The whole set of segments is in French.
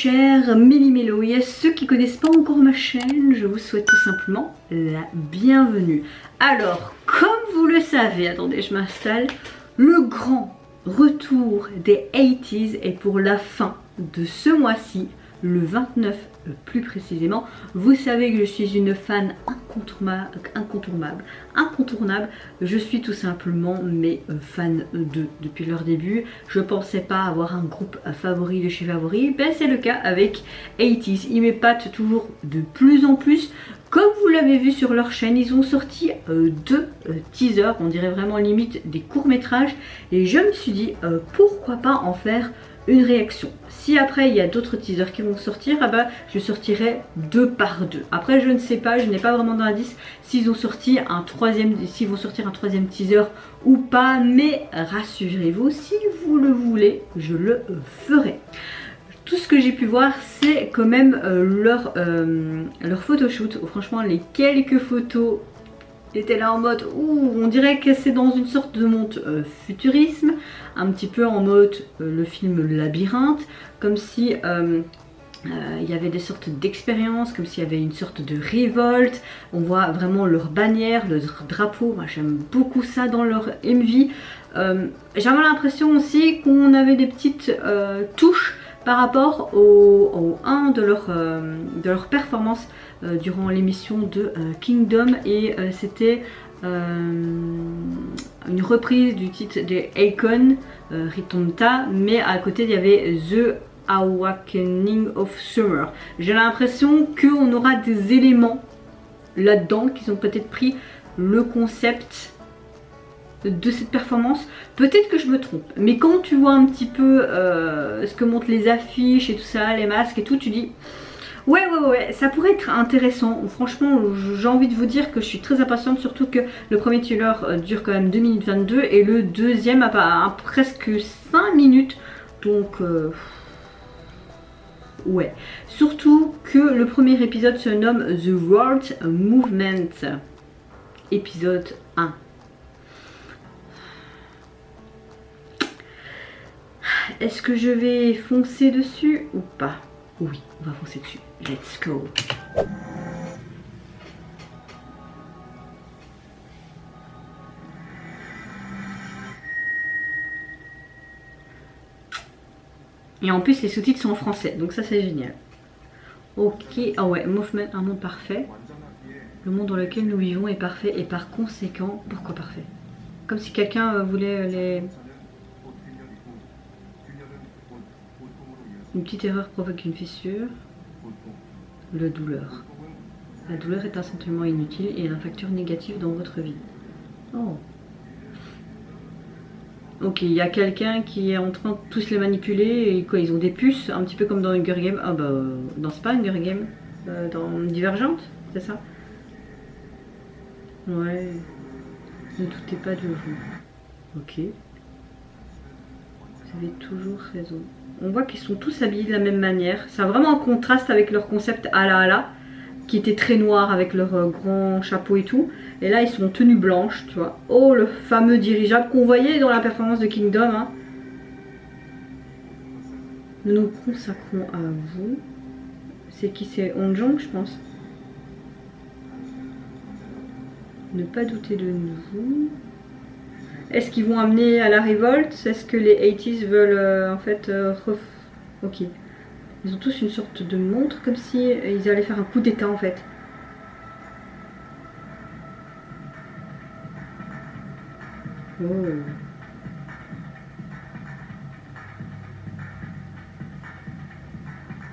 chers Méli-Mélo et à ceux qui connaissent pas encore ma chaîne, je vous souhaite tout simplement la bienvenue. Alors, comme vous le savez, attendez, je m'installe, le grand retour des 80s est pour la fin de ce mois-ci, le 29 plus précisément. Vous savez que je suis une fan incontournable. Je suis tout simplement fan d'eux depuis leur début. Je pensais pas avoir un groupe favori de chez favori, ben c'est le cas avec 80s. Ils m'épatent toujours de plus en plus. Comme vous l'avez vu sur leur chaîne, ils ont sorti deux teasers, on dirait vraiment limite des courts-métrages. Et je me suis dit, pourquoi pas en faire une réaction. Si après il y a d'autres teasers qui vont sortir, ah bah, je sortirai 2 par 2. Après je ne sais pas, je n'ai pas vraiment d'indice s'ils ont sorti un troisième, s'ils vont sortir un troisième teaser ou pas, mais rassurez-vous, si vous le voulez, je le ferai. Tout ce que j'ai pu voir, c'est quand même leur photoshoot. Franchement, les quelques photos étaient là en mode ouh, on dirait que c'est dans une sorte de monde futurisme, un petit peu en mode le film Labyrinthe, comme si il y avait des sortes d'expériences, comme s'il y avait une sorte de révolte. On voit vraiment leur bannière, leur drapeau. Moi j'aime beaucoup ça dans leur MV. J'avais l'impression aussi qu'on avait des petites touches par rapport au 1 de leur performance durant l'émission de Kingdom, et c'était une reprise du titre de Akon, Ritonta, mais à côté il y avait The Awakening of Summer. J'ai l'impression qu'on aura des éléments là-dedans, qu'ils ont peut-être pris le concept de cette performance. Peut-être que je me trompe, mais quand tu vois un petit peu ce que montrent les affiches et tout ça, les masques et tout, tu dis ouais, ça pourrait être intéressant. Franchement, j'ai envie de vous dire que je suis très impatiente, surtout que le premier trailer dure quand même 2 minutes 22 et le deuxième a presque 5 minutes. Donc ouais, surtout que le premier épisode se nomme The World Movement, épisode 1. Est-ce que je vais foncer dessus ou pas? Oui, on va foncer dessus. Let's go. Et en plus les sous-titres sont en français, donc ça c'est génial. Ok, ah ouais, Movement, un monde parfait. Le monde dans lequel nous vivons est parfait et par conséquent, pourquoi parfait? Comme si quelqu'un voulait les... Une petite erreur provoque une fissure. La douleur. La douleur est un sentiment inutile et un facteur négatif dans votre vie. Oh. Ok, il y a quelqu'un qui est en train de tous les manipuler et quoi, ils ont des puces, un petit peu comme dans Hunger Games. Ah bah, non c'est pas Hunger Games, dans Divergente, c'est ça? Ouais. Ne doutez pas de vous. Ok. Vous avez toujours raison. On voit qu'ils sont tous habillés de la même manière. Ça a vraiment un contraste avec leur concept ala qui était très noir avec leur grand chapeau et tout. Et là ils sont en tenue blanche, tu vois. Oh, le fameux dirigeable qu'on voyait dans la performance de Kingdom, hein. Nous nous consacrons à vous. C'est qui? C'est Onjong, je pense. Ne pas douter de nous. Est-ce qu'ils vont amener à la révolte? Est-ce que les 80s veulent en fait Ok. Ils ont tous une sorte de montre, comme si ils allaient faire un coup d'état en fait. Oh.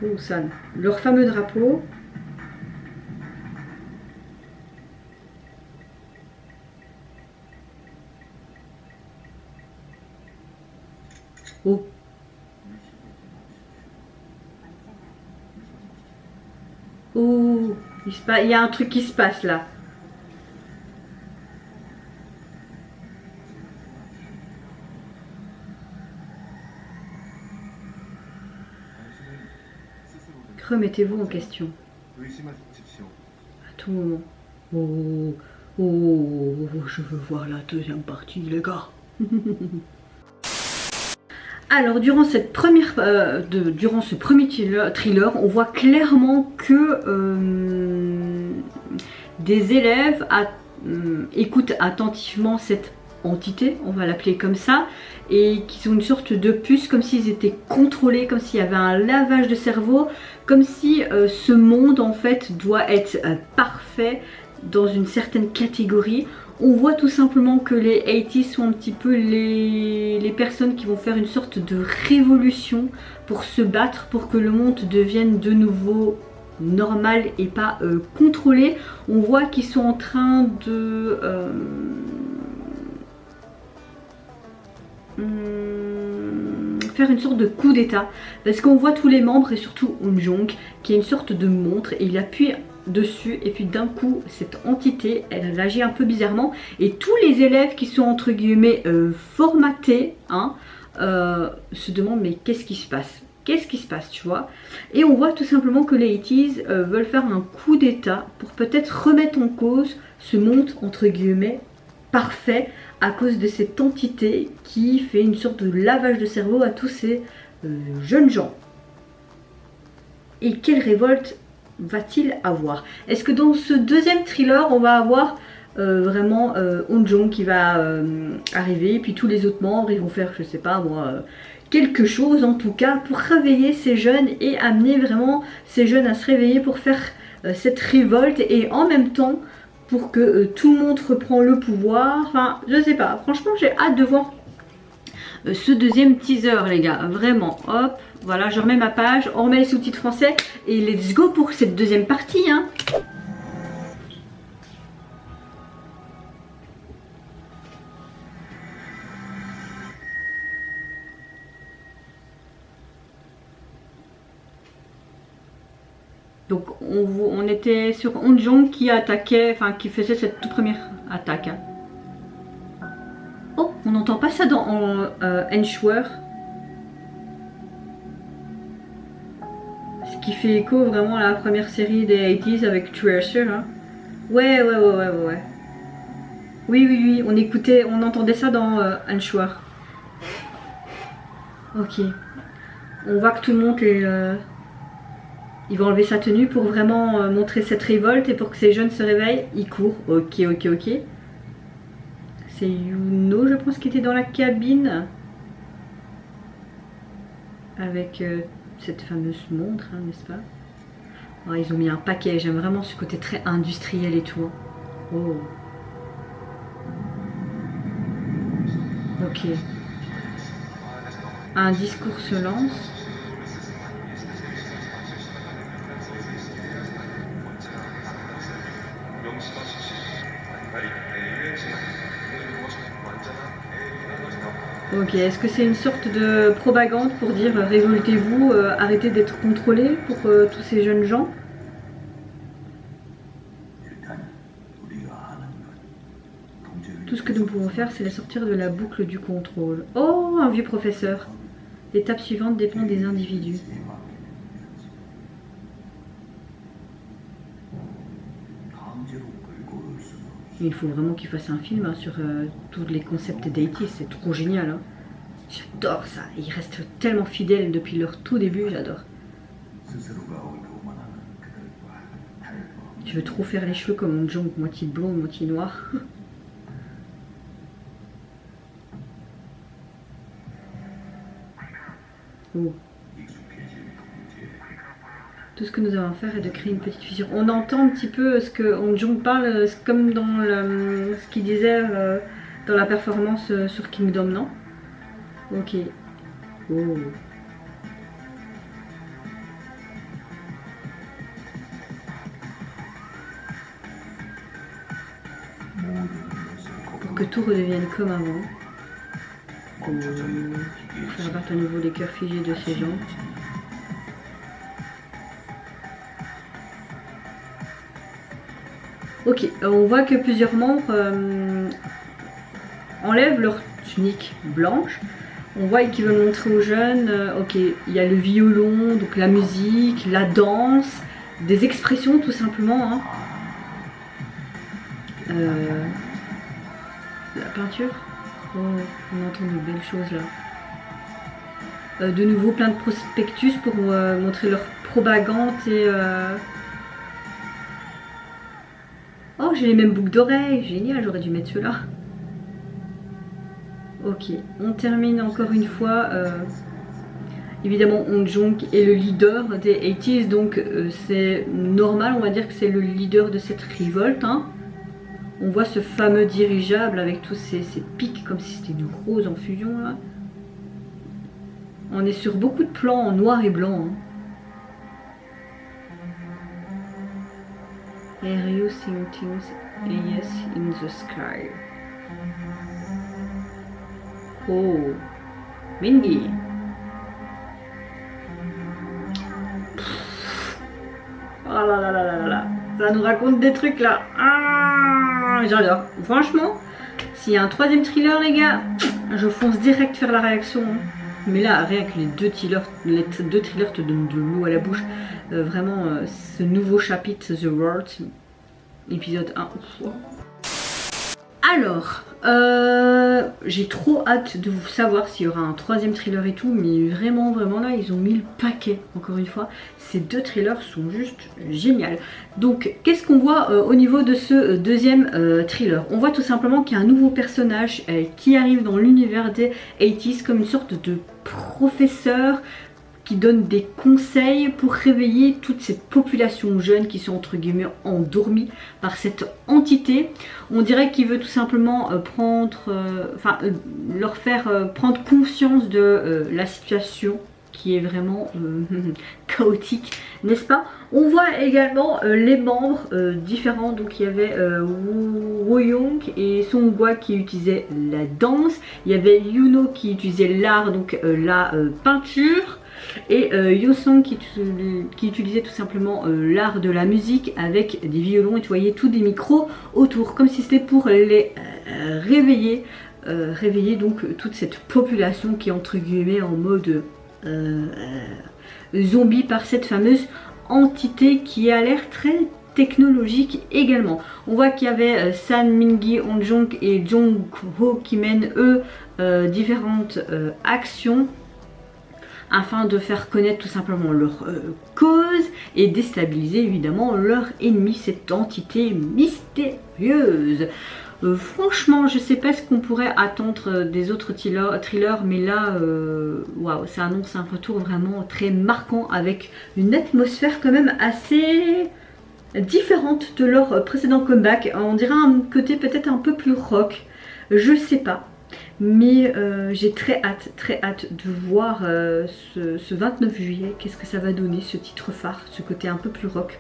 Oh, ça. Leur fameux drapeau. Oh. Oh, il y a un truc qui se passe là. Remettez-vous en question. À tout moment. Oh, je veux voir la deuxième partie, les gars. Alors durant cette première, durant ce premier thriller, on voit clairement que des élèves écoutent attentivement cette entité, on va l'appeler comme ça, et qu'ils ont une sorte de puce, comme s'ils étaient contrôlés, comme s'il y avait un lavage de cerveau, comme si ce monde en fait doit être parfait dans une certaine catégorie. On voit tout simplement que les 80s sont un petit peu les personnes qui vont faire une sorte de révolution pour se battre pour que le monde devienne de nouveau normal et pas contrôlé. On voit qu'ils sont en train de faire une sorte de coup d'état, parce qu'on voit tous les membres et surtout Eun-jung qui a une sorte de montre et il appuie dessus et puis d'un coup cette entité elle agit un peu bizarrement et tous les élèves qui sont entre guillemets formatés hein, se demandent mais qu'est-ce qui se passe, qu'est-ce qui se passe, tu vois. Et on voit tout simplement que les 80s veulent faire un coup d'état pour peut-être remettre en cause ce monde entre guillemets parfait à cause de cette entité qui fait une sorte de lavage de cerveau à tous ces jeunes gens. Et quelle révolte va-t-il avoir? Est-ce que dans ce deuxième thriller on va avoir vraiment Eun-jung qui va arriver et puis tous les autres membres ils vont faire je sais pas moi quelque chose en tout cas pour réveiller ces jeunes et amener vraiment ces jeunes à se réveiller pour faire cette révolte et en même temps pour que tout le monde reprend le pouvoir. Enfin je sais pas, franchement j'ai hâte de voir ce deuxième teaser les gars, vraiment. Hop, voilà, je remets ma page, on remet les sous-titres français et let's go pour cette deuxième partie hein. Donc on était sur Eun-jung qui attaquait, enfin qui faisait cette toute première attaque hein. Oh, on n'entend pas ça dans Ensure. Ce qui fait écho vraiment à la première série des 80s avec Tracer. Hein. Ouais. Oui, on écoutait, on entendait ça dans Ensure. Ok. On voit que tout le monde est... il va enlever sa tenue pour vraiment montrer cette révolte et pour que ces jeunes se réveillent. Il court. Ok. C'est Yuno, je pense, qui était dans la cabine. Avec cette fameuse montre, hein, n'est-ce pas? Oh, ils ont mis un paquet. J'aime vraiment ce côté très industriel et tout. Oh. Ok. Un discours se lance. Ok, est-ce que c'est une sorte de propagande pour dire révoltez-vous, arrêtez d'être contrôlés pour tous ces jeunes gens? Tout ce que nous pouvons faire, c'est les sortir de la boucle du contrôle. Oh, un vieux professeur. L'étape suivante dépend des individus. Il faut vraiment qu'il fasse un film hein, sur tous les concepts d'A.T. C'est trop génial. Hein. J'adore ça. Ils restent tellement fidèles depuis leur tout début. J'adore. Je veux trop faire les cheveux comme un Jung, moitié blond, moitié noir. Oh. Tout ce que nous avons à faire est de créer une petite fissure. On entend un petit peu ce que Eun-jung parle, comme dans ce qu'il disait dans la performance sur Kingdom, non? Ok. Oh. Pour que tout redevienne comme avant. Oh. Pour faire abattre à nouveau les cœurs figés de ces gens. Ok, on voit que plusieurs membres enlèvent leur tunique blanche. On voit qu'ils veulent montrer aux jeunes, ok, il y a le violon, donc la musique, la danse, des expressions tout simplement. Hein. La peinture, oh, on entend de belles choses là. De nouveau plein de prospectus pour montrer leur propagande et... Oh, j'ai les mêmes boucles d'oreilles, génial, j'aurais dû mettre ceux-là. Ok, on termine encore une fois. Évidemment, Hong Jong est le leader des 80s, donc c'est normal, on va dire que c'est le leader de cette révolte. Hein. On voit ce fameux dirigeable avec tous ces pics, comme si c'était une rose en fusion là. On est sur beaucoup de plans en noir et blanc. Hein. Are you seeing things? Yes, in the sky. Oh, Mingy. Oh là là là là là. Ça nous raconte des trucs là. Ah, j'adore. Franchement, s'il y a un troisième thriller, les gars, je fonce direct faire la réaction. Hein. Mais là, rien que les deux thrillers te donnent de l'eau à la bouche. Vraiment, ce nouveau chapitre, The World, épisode 1. Alors, j'ai trop hâte de vous savoir s'il y aura un troisième thriller et tout. Mais vraiment là, ils ont mis le paquet, encore une fois. Ces deux thrillers sont juste géniaux. Donc, qu'est-ce qu'on voit au niveau de ce deuxième thriller? On voit tout simplement qu'il y a un nouveau personnage qui arrive dans l'univers des 80s comme une sorte de professeur qui donne des conseils pour réveiller toute cette population jeune qui sont entre guillemets endormies par cette entité. On dirait qu'il veut tout simplement leur faire prendre conscience de la situation qui est vraiment chaotique, n'est-ce pas? On voit également les membres différents. Donc il y avait Woyoung et Song Hwa qui utilisaient la danse, il y avait Yuno qui utilisait l'art, donc la peinture, et Yosong qui utilisait tout simplement l'art de la musique avec des violons, et tu voyais tous des micros autour, comme si c'était pour les réveiller donc toute cette population qui est entre guillemets en mode zombie par cette fameuse entité qui a l'air très technologique également. On voit qu'il y avait San Mingi, Hong Jong et Jong Ho qui mènent eux différentes actions afin de faire connaître tout simplement leur cause et déstabiliser évidemment leur ennemi, cette entité mystérieuse. Franchement, je sais pas ce qu'on pourrait attendre des autres thrillers, mais là, waouh, ça annonce un retour vraiment très marquant avec une atmosphère quand même assez différente de leur précédent comeback. On dirait un côté peut-être un peu plus rock, je sais pas. Mais j'ai très hâte de voir ce 29 juillet, qu'est-ce que ça va donner, ce titre phare, ce côté un peu plus rock.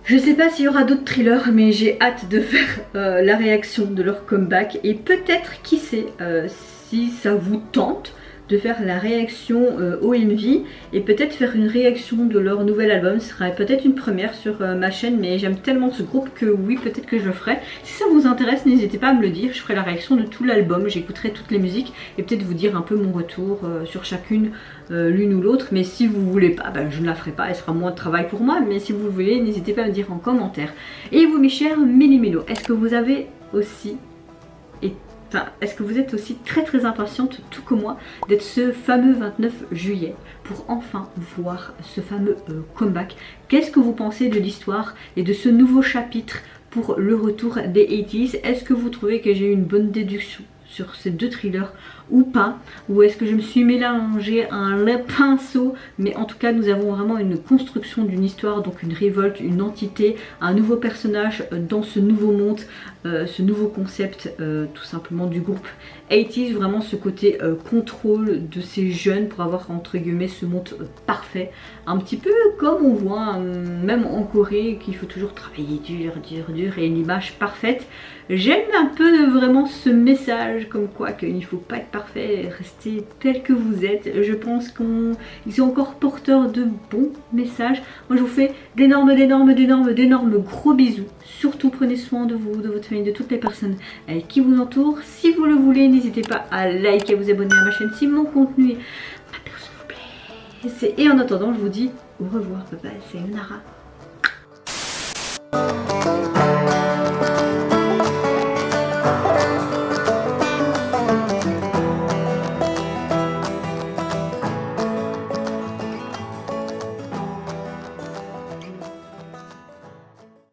Je sais pas s'il y aura d'autres thrillers, mais j'ai hâte de faire la réaction de leur comeback. Et peut-être, qui sait, si ça vous tente de faire la réaction OMV et peut-être faire une réaction de leur nouvel album. Ce serait peut-être une première sur ma chaîne, mais j'aime tellement ce groupe que oui, peut-être que je le ferai. Si ça vous intéresse, n'hésitez pas à me le dire. Je ferai la réaction de tout l'album, j'écouterai toutes les musiques et peut-être vous dire un peu mon retour sur chacune, l'une ou l'autre. Mais si vous voulez pas, ben, je ne la ferai pas, elle sera moins de travail pour moi. Mais si vous le voulez, n'hésitez pas à me dire en commentaire. Et vous, mes chers méli-mélos, est-ce que vous avez aussi est-ce que vous êtes aussi très impatiente, tout comme moi, d'être ce fameux 29 juillet pour enfin voir ce fameux comeback? Qu'est-ce que vous pensez de l'histoire et de ce nouveau chapitre pour le retour des 80s? Est-ce que vous trouvez que j'ai eu une bonne déduction sur ces deux thrillers ou pas? Ou est-ce que je me suis mélangé à un pinceau? Mais en tout cas, nous avons vraiment une construction d'une histoire, donc une révolte, une entité, un nouveau personnage dans ce nouveau monde, ce nouveau concept tout simplement du groupe 80s, vraiment ce côté contrôle de ces jeunes pour avoir entre guillemets ce monde parfait, un petit peu comme on voit même en Corée qu'il faut toujours travailler dur et une image parfaite. J'aime un peu vraiment ce message comme quoi qu'il ne faut pas être parfait, rester tel que vous êtes. Je pense qu'ils sont encore porteurs de bons messages. Moi je vous fais d'énormes gros bisous. Surtout prenez soin de vous, de votre famille, de toutes les personnes qui vous entourent. Si vous le voulez, n'hésitez pas à liker, à vous abonner à ma chaîne si mon contenu vous plaît. Et en attendant, je vous dis au revoir. Bye bye, c'est Nara.